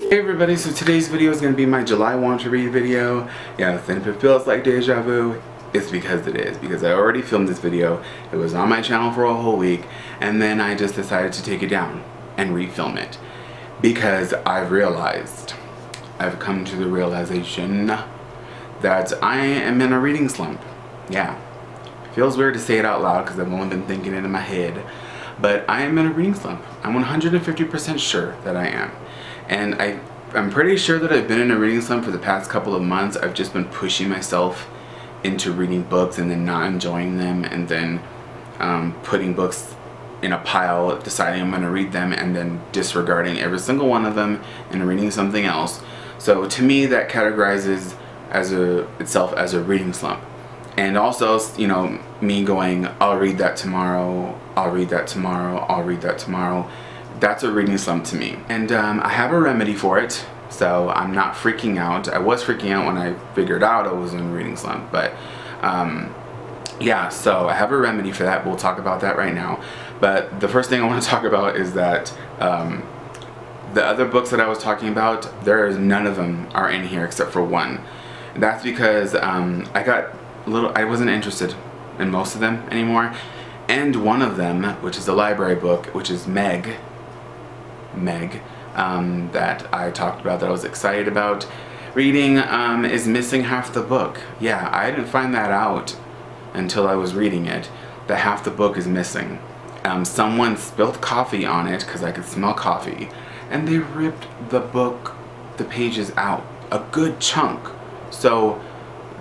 Hey everybody, so today's video is going to be my July want to read video. Yes, and if it feels like deja vu, it's because it is. Because I already filmed this video, it was on my channel for a whole week, and then I just decided to take it down and refilm it. Because I've come to the realization that I am in a reading slump. Yeah, it feels weird to say it out loud because I've only been thinking it in my head. But I am in a reading slump. I'm 150% sure that I am. And I'm pretty sure that I've been in a reading slump for the past couple of months. I've just been pushing myself into reading books and then not enjoying them, and then putting books in a pile, deciding I'm going to read them, and then disregarding every single one of them and reading something else. So to me, that categorizes itself as a reading slump. And also, you know, me going, I'll read that tomorrow, I'll read that tomorrow, I'll read that tomorrow. That's a reading slump to me. And I have a remedy for it, so I'm not freaking out. I was freaking out when I figured out I was in a reading slump, but yeah, so I have a remedy for that. We'll talk about that right now. But the first thing I want to talk about is that the other books that I was talking about, none of them are in here except for one. That's because I wasn't interested in most of them anymore. And one of them, which is a library book, which is Meg, that I talked about, that I was excited about reading, is missing half the book. Yeah, I didn't find that out until I was reading it, that half the book is missing. Someone spilled coffee on it, because I could smell coffee, and they ripped the book, the pages out, a good chunk. So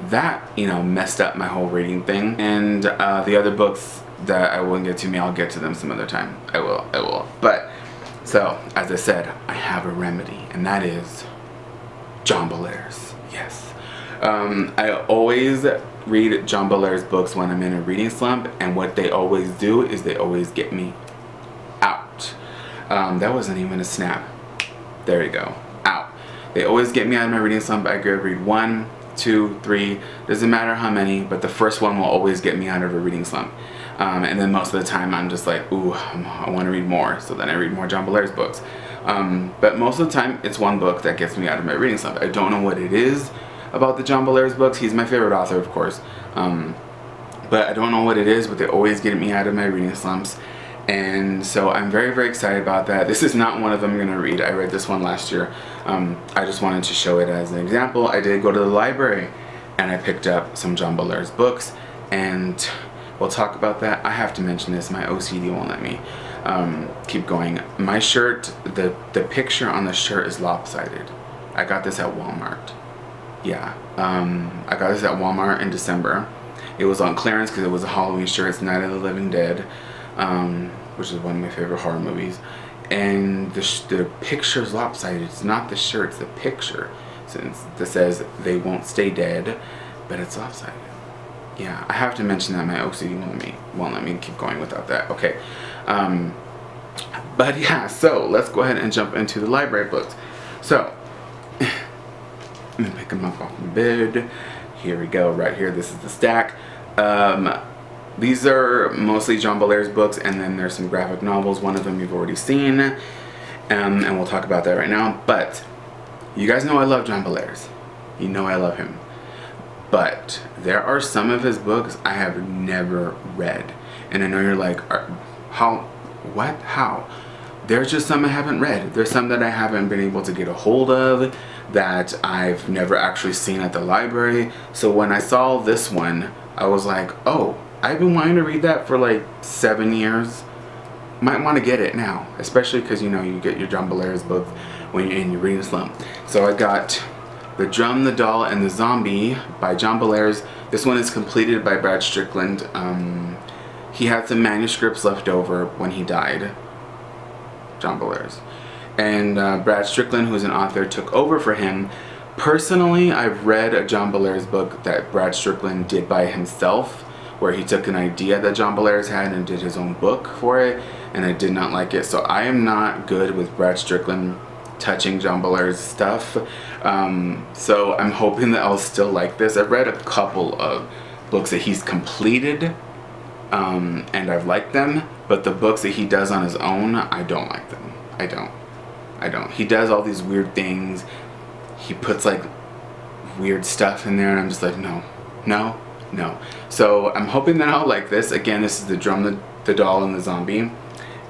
that, you know, messed up my whole reading thing. And the other books that I wouldn't get to, I'll get to them some other time. I will. But, so, as I said, I have a remedy, and that is John Bellairs. Yes. I always read John Bellairs books when I'm in a reading slump, and what they always do is they always get me out. That wasn't even a snap. There you go. Out. They always get me out of my reading slump. I could read 1, 2, 3, doesn't matter how many, but the first one will always get me out of a reading slump. And then most of the time I'm just like, ooh, I want to read more, so then I read more John Bellairs books. But most of the time it's one book that gets me out of my reading slump. I don't know what it is about the John Bellairs books. He's my favorite author, of course. But I don't know what it is, but they always get me out of my reading slumps. And so I'm very, very excited about that. This is not one of them I'm going to read. I read this one last year. I just wanted to show it as an example. I did go to the library and I picked up some John Bellairs books, and we'll talk about that. I have to mention this. My OCD won't let me keep going. My shirt, the picture on the shirt is lopsided. I got this at Walmart. Yeah, I got this at Walmart in December. It was on clearance because it was a Halloween shirt. It's Night of the Living Dead, which is one of my favorite horror movies. And the picture is lopsided. It's not the shirt, it's the picture. Since that says they won't stay dead, but it's lopsided. Yeah, I have to mention that. My OCD won't let me keep going without that. Okay. But yeah, so let's go ahead and jump into the library books. So let me pick them up off the bed. Here we go, right here. This is the stack. These are mostly John Bellairs books, and then there's some graphic novels. One of them you've already seen, and we'll talk about that right now. But you guys know I love John Bellairs. You know I love him. But there are some of his books I have never read. And I know you're like, how? What? How? There's just some I haven't read. There's some that I haven't been able to get a hold of, that I've never actually seen at the library. So when I saw this one, I was like, oh, I've been wanting to read that for like 7 years. Might want to get it now. Especially because, you know, you get your John Bellairs book when you're in your reading slump. So I got The Drum, the Doll, and the Zombie by John Bellairs. This one is completed by Brad Strickland. He had some manuscripts left over when he died, John Bellairs. And Brad Strickland, who's an author, took over for him. Personally, I've read a John Bellairs book that Brad Strickland did by himself, where he took an idea that John Bellairs had and did his own book for it, and I did not like it. So I am not good with Brad Strickland touching John Bellairs stuff. So I'm hoping that I'll still like this. I've read a couple of books that he's completed, and I've liked them, but the books that he does on his own, I don't like them. I don't. I don't. He does all these weird things. He puts like weird stuff in there and I'm just like, no, no, no. So I'm hoping that I'll like this. Again, this is the Drum the Doll and the Zombie.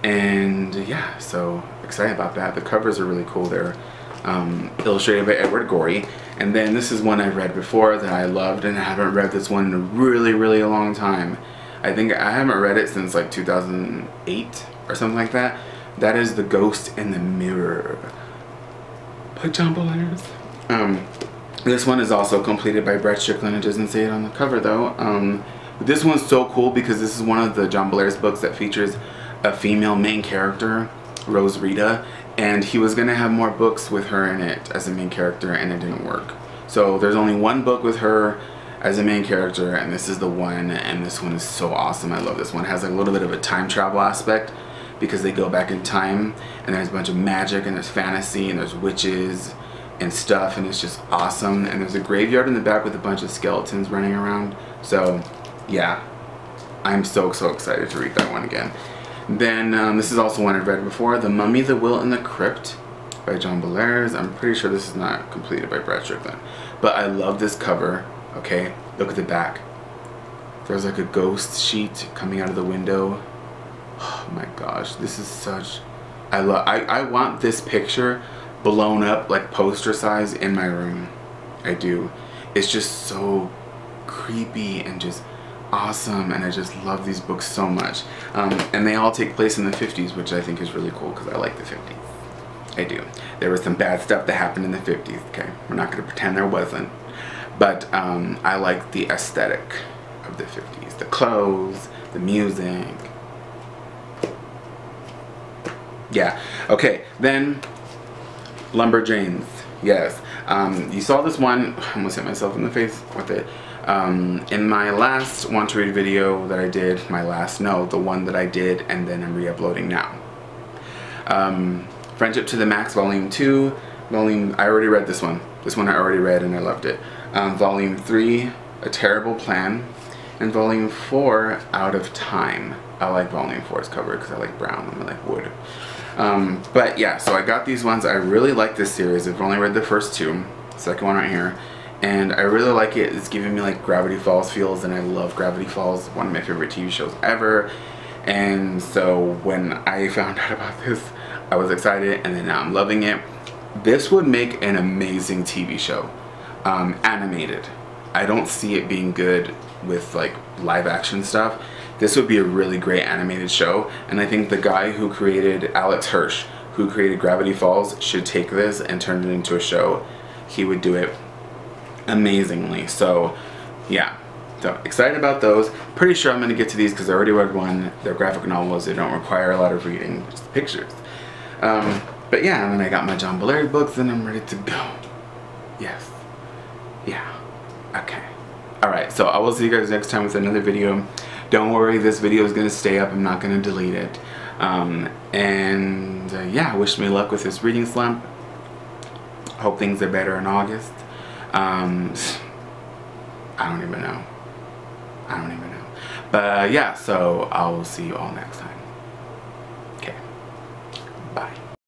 And yeah, so excited about that. The covers are really cool. They're illustrated by Edward Gorey. And then this is one I read before that I loved, and I haven't read this one in a really, really long time. I think I haven't read it since like 2008 or something like that. That is The Ghost in the Mirror by John Bellairs. This one is also completed by Brett Strickland. It doesn't say it on the cover though. This one's so cool because this is one of the John Bellairs books that features a female main character, Rose Rita, and he was gonna have more books with her in it as a main character, and it didn't work. So there's only one book with her as a main character, and this is the one, and this one is so awesome. I love this one. It has like a little bit of a time travel aspect because they go back in time, and there's a bunch of magic, and there's fantasy, and there's witches and stuff, and it's just awesome. And there's a graveyard in the back with a bunch of skeletons running around. So yeah, I'm so excited to read that one again. Then this is also one I've read before, The Mummy, the Will, and the Crypt by John Bellairs. I'm pretty sure this is not completed by Brett Strickland, but I love this cover. Okay, look at the back. There's like a ghost sheet coming out of the window. Oh my gosh, this is such, I want this picture blown up like poster size in my room. I do. It's just so creepy and just awesome, and I just love these books so much. And they all take place in the 50s, which I think is really cool because I like the 50s. I do. There was some bad stuff that happened in the 50s, okay? We're not going to pretend there wasn't. But I like the aesthetic of the 50s. The clothes, the music. Yeah. Okay, then Lumberjanes. Yes. You saw this one. I almost hit myself in the face with it. In my last Want to Read video that I did, the one that I did and then I'm re-uploading now. Friendship to the Max Volume 2. I already read this one. This one I already read and I loved it. Volume 3, A Terrible Plan. And Volume 4, Out of Time. I like Volume 4's cover because I like brown and I like wood. But yeah, so I got these ones. I really like this series. I've only read the first two. Second one right here. And I really like it. It's giving me like Gravity Falls feels, and I love Gravity Falls, one of my favorite TV shows ever. And so when I found out about this, I was excited, and then now I'm loving it. This would make an amazing TV show, animated. I don't see it being good with like live action stuff. This would be a really great animated show, and I think the guy who created Alex Hirsch, who created Gravity Falls, should take this and turn it into a show. He would do it amazingly. So yeah, so excited about those. Pretty sure I'm going to get to these because I already read one. They're graphic novels. They don't require a lot of reading, just pictures. But yeah, and then I got my John Bellairs books and I'm ready to go. Yes. Yeah. Okay. Alright, so I will see you guys next time with another video. Don't worry, this video is going to stay up. I'm not going to delete it. Yeah, wish me luck with this reading slump. Hope things are better in August. I don't even know. But yeah, so I'll see you all next time. Okay. Bye.